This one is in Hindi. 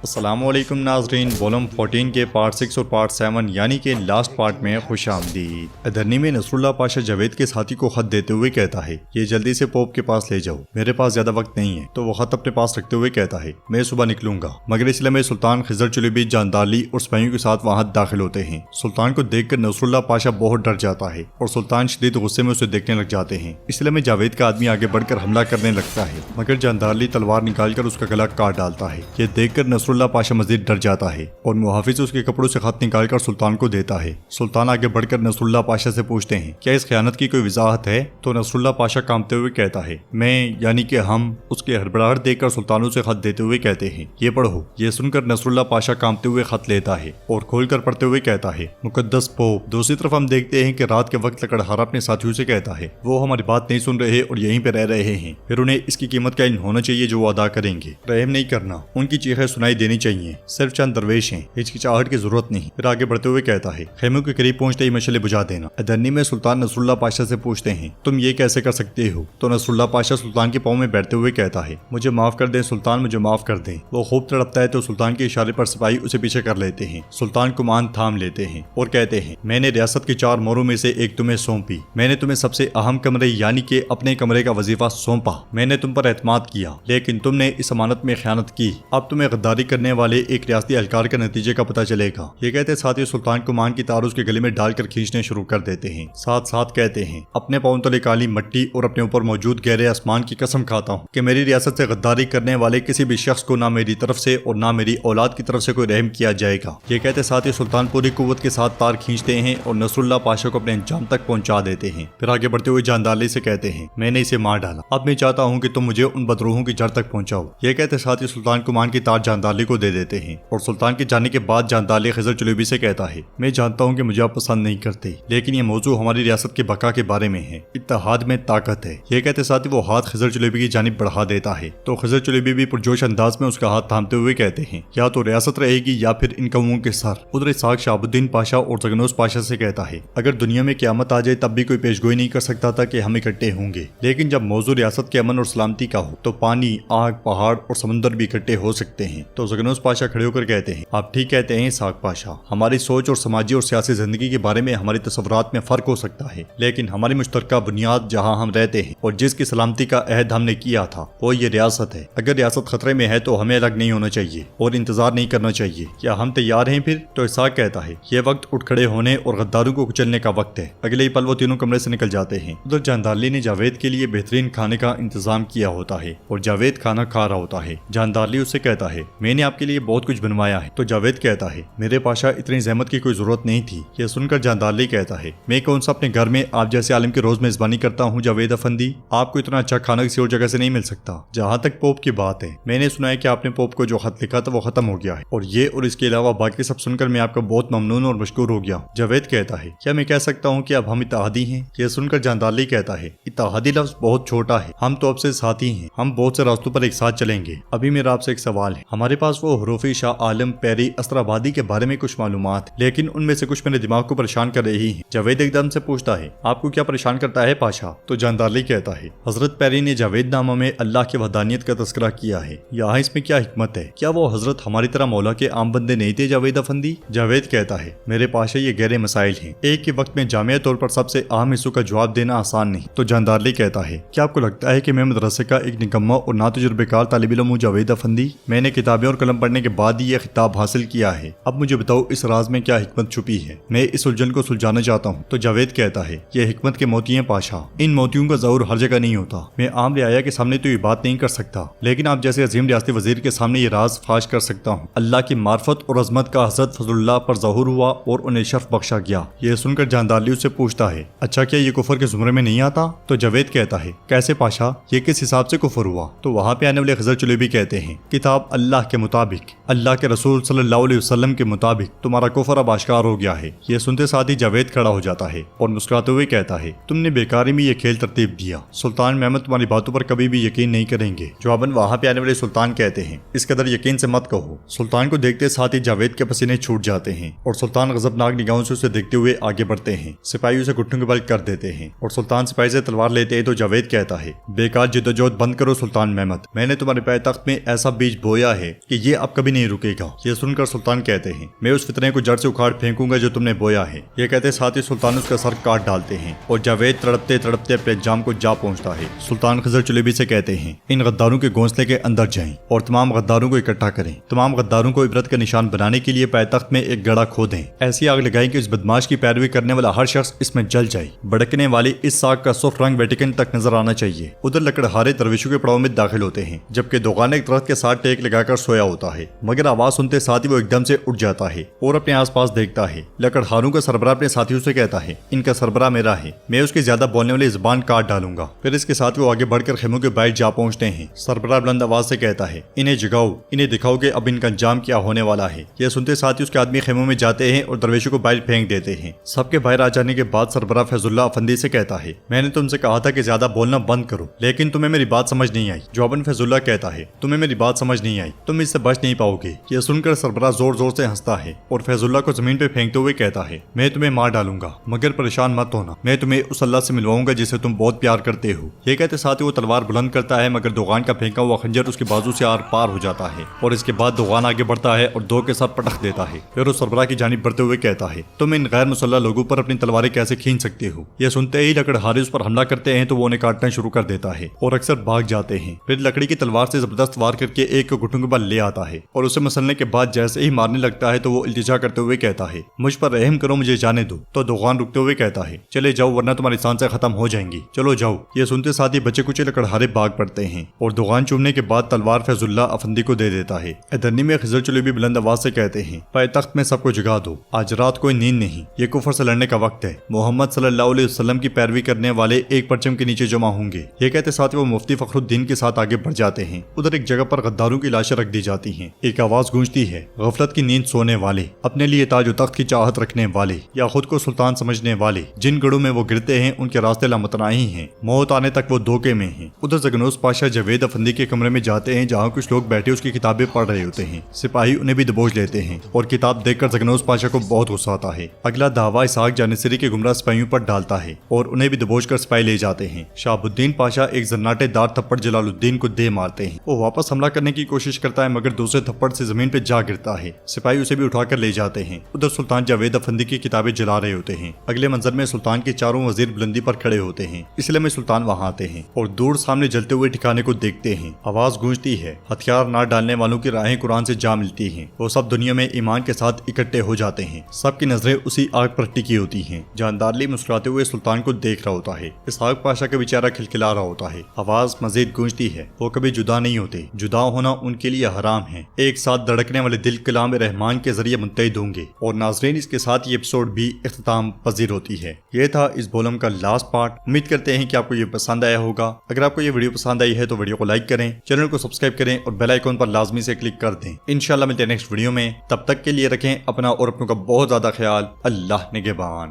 अस्सलामुअलैकुम नाजरीन, वॉल्यूम 14 के पार्ट 6 और पार्ट 7 यानी कि लास्ट पार्ट में खुश आमदीद। अदरनी में नसरुल्लाह पाशा जावेद के साथी को खत देते हुए कहता है, ये जल्दी से पोप के पास ले जाओ, मेरे पास ज्यादा वक्त नहीं है। तो वो खत अपने पास रखते हुए कहता है, मैं सुबह निकलूंगा। मगर इसलिए में सुल्तान खिजर चुलूबी जानदाली और सिपाहियों के साथ वहाँ दाखिल होते हैं। सुल्तान को देखकर नसरुल्लाह पाशा बहुत डर जाता है और सुल्तान शदीद गुस्से में उसे देखने लग जाते हैं। इसलिए में जावेद का आदमी आगे बढ़कर हमला करने लगता है, मगर जानदाली तलवार निकालकर उसका गला काट डालता है। ये देखकर नसरुल्लाह पाशा मजीद डर जाता है और मुहाफिज उसके कपड़ों से खत निकालकर सुल्तान को देता है। सुल्तान आगे बढ़कर नसरुल्लाह पाशा से पूछते हैं, क्या इस खयानत की कोई वजाहत है? तो नसरुल्लाह पाशा कांपते हुए कहता है, मैं यानी कि हम। उसके हड़बड़ाहट देखकर सुल्तान उसे खत देते हुए कहते हैं, ये पढ़ो। ये सुनकर नसरुल्लाह पाशा कांपते हुए खत लेता है और खोलकर पढ़ते हुए कहता है, मुकद्दस पोप। दूसरी तरफ हम देखते हैं कि रात के वक्त लकड़हारा अपने साथियों से कहता है, वो हमारी बात नहीं सुन रहे और यहीं पे रह रहे हैं, फिर उन्हें इसकी कीमत का इल्म होना चाहिए जो वो अदा करेंगे। रहम नहीं करना, उनकी चीखें सुनाई देनी चाहिए, सिर्फ चंद दरवेश हैं, हिचकिचाहट की जरूरत नहीं। फिर आगे बढ़ते हुए कहता है, खेमों के करीब पहुंचते ही मशले बुझा देना। अदरनी में सुल्तान नसरुल्लाह पाशा से पूछते हैं, तुम ये कैसे कर सकते हो? तो नसरुल्लाह पाशा सुल्तान के पाँव में बैठते हुए कहता है, मुझे माफ कर दें सुल्तान, मुझे माफ कर दें। वो खूब तड़पता है तो सुल्तान के इशारे पर सिपाही उसे पीछे कर लेते हैं। सुल्तान कुमान थाम लेते हैं और कहते हैं, मैंने रियासत की 4 मोहरों में से एक तुम्हें सौंपी। मैंने तुम्हें सबसे अहम कमरे यानी कि अपने कमरे का वजीफा सौंपा। मैंने तुम पर एतमाद किया, लेकिन तुमने इस अमानत में खयानत की। अब तुम्हें गद्दारी करने वाले एक रियासती एहलकार के नतीजे का पता चलेगा। ये कहते साथ ही सुल्तान कुमान की तार उसके गले में डालकर खींचने शुरू कर देते हैं। साथ साथ कहते हैं, अपने पांव तले काली मिट्टी और अपने ऊपर मौजूद गहरे आसमान की कसम खाता हूँ कि मेरी रियासत से गद्दारी करने वाले किसी भी शख्स को ना मेरी तरफ से और ना मेरी औलाद की तरफ से कोई रहम किया जाएगा। ये कहते साथ ही सुल्तान पूरी कुव्वत के साथ तार खींचते हैं और नसरुल्लाह पाशा को अपने अंजाम तक पहुंचा देते हैं। फिर आगे बढ़ते हुए जानदाली से कहते हैं, मैंने इसे मार डाला, अब मैं चाहता हूँ कि तुम मुझे उन बदरूहों की जड़ तक पहुंचाओ। ये कहते साथ ही सुल्तान कुमान की तार जानदाली को दे देते हैं और सुल्तान के जाने के बाद जानदाली खिजर चुलूबी से कहता है, मैं जानता हूँ कि मुझे आप पसंद नहीं करते, लेकिन ये मौजू हमारी रियासत के बका के बारे में है। इत्तेहाद में ताकत है। ये कहते साथ ही वो हाथ खिजर चुलूबी की जानिब बढ़ा देता है तो खिजर चुलूबी भी पुरजोश अंदाज में उसका हाथ थामते हुए कहते हैं, या तो रियासत रहेगी या फिर इन कौमों के सर। उधर इसाक शहाबुद्दीन पाशा और जगनोस पाशा से कहता है, अगर दुनिया में क़यामत आ जाए तब भी कोई पेशगोई नहीं कर सकता था कि हम इकट्ठे होंगे, लेकिन जब मौजू रियासत के अमन और सलामती का हो तो पानी, आग, पहाड़ और समुद्र भी इकट्ठे हो सकते हैं। तो जगनोस पाशा खड़े होकर कहते हैं, आप ठीक कहते हैं इसाक पाशा, हमारी सोच और समाजी और सियासी जिंदगी के बारे में हमारी तस्वुरात में फर्क हो सकता है, लेकिन हमारी मुश्तरका बुनियाद जहाँ हम रहते हैं और जिसकी सलामती का अहद हमने किया था वो ये रियासत है। अगर रियासत खतरे में है तो हमें अलग नहीं होना चाहिए और इंतजार नहीं करना चाहिए। क्या हम तैयार हैं फिर? तो इसाक कहता है, ये वक्त उठ खड़े होने और गद्दारों को कुचलने का वक्त है। अगले ही पल वो तीनों कमरे से निकल जाते हैं। उधर जानदाली ने जावेद के लिए बेहतरीन खाने का इंतजाम किया होता है और जावेद खाना खा रहा होता है। जानदाली उससे कहता है, मैंने आपके लिए बहुत कुछ बनवाया है। तो जावेद कहता है, मेरे पाशा इतनी जहमत की कोई जरूरत नहीं थी। यह सुनकर जानदाली कहता है, मैं कौन सा अपने घर में आप जैसे आलिम के रोज मेजबानी करता हूँ जावेद अफंदी, आपको इतना अच्छा खाना किसी और जगह से नहीं मिल सकता। जहाँ तक पोप की बात है, मैंने सुना है कि आपने पोप को जो खत लिखा था वो खत्म हो गया है और ये और इसके अलावा बाकी सब सुनकर मैं आपका बहुत ममनून और मशकूर हो गया। जावेद कहता है, क्या मैं कह सकता हूँ कि अब हम इत्तेहादी हैं? यह सुनकर जानदाली कहता है, इत्तेहादी लफ्ज बहुत छोटा है, हम तो अब से साथी हैं, हम बहुत से रास्तों पर एक साथ चलेंगे। अभी मेरा आपसे एक सवाल है, हमारे पास वो हरूफी शाह आलम पेरी अस्त्राबादी के बारे में कुछ मालूमात, लेकिन उनमें से कुछ मेरे दिमाग को परेशान कर रही है। जावेद एकदम से पूछता है, आपको क्या परेशान करता है पाशा? तो जानदाली कहता है, हजरत पेरी ने जावेद नामा में अल्लाह की वहदानियत का तस्करा किया है, यहाँ इसमें क्या हिकमत है? क्या वो हजरत हमारी तरह मौला के आम बंदे नहीं थे जावेद अफंदी? जावेद कहता है, मेरे पाशा ये गहरे मसाइल हैं, एक के वक्त में जामिया तौर पर सबसे अहम हिस्सों का जवाब देना आसान नहीं। तो जानदाली कहता है, क्या आपको लगता है कि मैं मदरसे का एक निकम्मा और ना तजुर्बेकार तालिब इल्म हूं जावेद अफंदी? मैंने किताबें और कलम पढ़ने के बाद ही यह खिताब हासिल किया है। अब मुझे बताओ इस राज में क्या हिकमत छुपी है? मैं इस उलझन को सुलझाना चाहता हूँ। तो जावेद कहता है, यह हिकमत के मोती हैं पाशा, इन मोतियों का ज़हूर हर जगह नहीं होता। मैं आम रियाया के सामने तो ये बात नहीं कर सकता, लेकिन आप जैसे अजीम रियासती वजीर के सामने ये राज फाश कर सकता हूँ। अल्लाह की मार्फत और अजमत का हज़रत फजलुल्लाह पर ज़हूर हुआ और उन्हें शर्फ बख्शा गया। यह सुनकर जानदाली उससे पूछता है, अच्छा क्या ये कुफर के जुमरे में नहीं आता? तो जावेद कहता है, कैसे पाशा, ये किस हिसाब से कुफर हुआ? तो वहाँ पे आने वाले खिजर चुलूबी कहते हैं, किताब अल्लाह के मुताबिक, अल्लाह के रसूल सल्लल्लाहु अलैहि वसल्लम के मुताबिक तुम्हारा कुफर अब आश्कार हो गया है। ये सुनते साथ ही जावेद खड़ा हो जाता है और मुस्कुराते हुए कहता है, तुमने बेकारी में ये खेल तरतीब दिया, सुल्तान महमद तुम्हारी बातों पर कभी भी यकीन नहीं करेंगे। जवाबन वहाँ पे आने वाले सुल्तान कहते हैं, इस कदर यकीन से मत कहो। सुल्तान को देखते साथ ही जावेद के पसीने छूट जाते हैं और सुल्तान गजबनाक निगाहों से उसे देखते हुए आगे बढ़ते हैं। सिपाही उसे घुटनों के बल कर देते हैं और सुल्तान सिपाही से तलवार लेते हैं। तो जावेद कहता है, बेकार जिद्दोजहद बंद करो सुल्तान महमद, मैंने तुम्हारे पाए तख्त में ऐसा बीज बोया है कि ये अब कभी नहीं नहीं रुकेगा। ये सुनकर सुल्तान कहते हैं, मैं उस फितने को जड़ से उखाड़ फेंकूंगा जो तुमने बोया है। ये कहते साथ ही सुल्तान उसका सर काट डालते हैं और जावेद तड़पते तड़पते अपने अंजाम को जा पहुंचता है। सुल्तान खजर चुलेबी से कहते हैं, इन गद्दारों के घोंसले के अंदर जाएं और तमाम गद्दारों को इकट्ठा करें। तमाम गद्दारों को इबरत का निशान बनाने के लिए पायतख्त में एक गड़ा खोदें। ऐसी आग लगाएं कि इस बदमाश की पैरवी करने वाला हर शख्स इसमें जल जाए। भड़कने वाली इस आग का सुर्ख रंग वेटिकन तक नजर आना चाहिए। उधर लकड़हारे दरविशों के पड़ाव में दाखिल होते हैं, जबकि दोगाने एक दरख्त के साथ टेक लगाकर सोया होता है, मगर आवाज सुनते साथ ही वो एकदम से उठ जाता है और अपने आसपास देखता है। लकड़हारों का सरबराह अपने साथियों से कहता है, इनका सरबराह मेरा है, मैं उसकी ज्यादा बोलने वाली जुबान काट डालूंगा। फिर इसके साथ वो आगे बढ़कर खेमों के बाहर जा पहुंचते हैं। सरबराह बुलंद आवाज से कहता है, इन्हें जगाओ, इन्हें दिखाओ कि अब इनका अंजाम क्या होने वाला है। यह सुनते साथ ही उसके आदमी खेमों में जाते हैं और दरवेशों को बाहर फेंक देते हैं। सबके बाहर आ जाने के बाद सरबराह फैजुल्लाह अफंदी से कहता है, मैंने तुमसे कहा था कि ज्यादा बोलना बंद करो, लेकिन तुम्हें मेरी बात समझ नहीं आई। जवाबन फैजुल्लाह कहता है, तुम्हें मेरी बात समझ नहीं आई, तुम इससे बच नहीं पाओगे। यह सुनकर सरबराह जोर जोर से हंसता है और फैजुल्लाह को जमीन पे फेंकते हुए कहता है, मैं तुम्हें मार डालूंगा, मगर परेशान मत होना, मैं तुम्हें उस अल्लाह से मिलवाऊंगा जिसे तुम बहुत प्यार करते हो। ये कहते साथ ही वो तलवार बुलंद करता है, मगर दोगान का फेंका हुआ खंजर उसके बाजू से आर पार हो जाता है और इसके बाद दोगान आगे बढ़ता है और दो के साथ पटक देता है। फिर उस सरबराह की जानिब बढ़ते हुए कहता है, तुम इन गैर मुसल्लह लोगों पर अपनी तलवारें कैसे खींच सकते हो। यह सुनते ही लकड़हारे उस पर हमला करते हैं तो वो उन्हें काटना शुरू कर देता है और अक्सर भाग जाते हैं। फिर लकड़ी की तलवार से जबरदस्त वार करके एक को घुटनों के बल ले आता है और उसे मसलने के बाद जैसे ही मारने लगता है तो वो इल्तिजा करते हुए कहता है, मुझ पर रहम करो, मुझे जाने दो। तो दोगान रुकते हुए कहता है, चले जाओ वरना तुम्हारी सांसें खत्म हो जाएंगी, चलो जाओ। ये सुनते साथ ही बच्चे कुछ लकड़हारे भाग पड़ते हैं और दोगान चूमने के बाद तलवार फैजुल्लाह अफंदी को दे देता है। इधरनी में खजर चुलेबी बुलंद आवाज से कहते हैं, पायतख्त में सबको जगा दो, आज रात कोई नींद नहीं, ये कुफर से लड़ने का वक्त है। मोहम्मद सल्लल्लाहु अलैहि वसल्लम की पैरवी करने वाले एक परचम के नीचे जमा होंगे। ये कहते साथ वो मुफ्ती फखरुद्दीन के साथ आगे बढ़ जाते हैं। उधर एक जगह पर गद्दारों की लाशें रख दी जाती हैं। एक आवाज गूंजती है, गफलत की नींद सोने वाले, अपने लिए ताज व तख्त की चाहत रखने वाले या खुद को सुल्तान समझने वाले, जिन गढ़ों में वो गिरते हैं उनके रास्ते लामतनाही हैं, मौत आने तक वो धोखे में हैं। उधर जगनोस पाशा जावेद अफंदी के कमरे में जाते हैं जहाँ कुछ लोग बैठे उसकी किताबें पढ़ रहे होते हैं। सिपाही उन्हें भी दबोच लेते हैं और किताब देखकर जगनोस पाशा को बहुत गुस्सा आता है। अगला दावा इसहाक जानिसरी के गुमराह सिपाहियों पर डालता है और उन्हें भी दबोच कर सिपाही ले जाते हैं। शाहबुद्दीन पाशा एक जन्नाटेदार थप्पड़ जलालुद्दीन को दे मारते हैं। वो वापस हमला करने की कोशिश करता है मगर दूसरे थप्पड़ से जमीन पे जा गिरता है। सिपाही उसे भी उठाकर ले जाते हैं। उधर सुल्तान जावेद अफंदी की किताबें जला रहे होते हैं। अगले मंजर में सुल्तान के चारों वजीर बुलंदी पर खड़े होते हैं। इसलिए में सुल्तान वहां आते हैं और दूर सामने जलते हुए ठिकाने को देखते हैं। आवाज गूंजती है, हथियार ना डालने वालों की राहें कुरान से जा मिलती हैं। वो सब दुनिया में ईमान के साथ इकट्ठे हो जाते हैं। सबकी नजरें उसी आग पर टिकी होती हैं। जानदारली मुस्कुराते हुए सुल्तान को देख रहा होता है। इसहाक पाशा का बेचारा खिलखिला रहा होता है। आवाज मजीद गूंजती है, वो कभी जुदा नहीं होते, जुदा होना उनके लिए हराम है। एक साथ धड़कने वाले दिल कलाम रहमान के जरिए मुत्तहिद होंगे। और नाजरीन, इसके साथ ये एपिसोड भी इख्तिताम पजीर होती है। ये था इस बोलम का लास्ट पार्ट। उम्मीद करते हैं कि आपको ये पसंद आया होगा। अगर आपको ये वीडियो पसंद आई है तो वीडियो को लाइक करें, चैनल को सब्सक्राइब करें और बेल आइकॉन पर लाजमी से क्लिक कर दें। इंशाल्लाह मिलते हैं नेक्स्ट वीडियो में। तब तक के लिए रखें अपना और अपनों का बहुत ज्यादा ख्याल। अल्लाह निगहबान।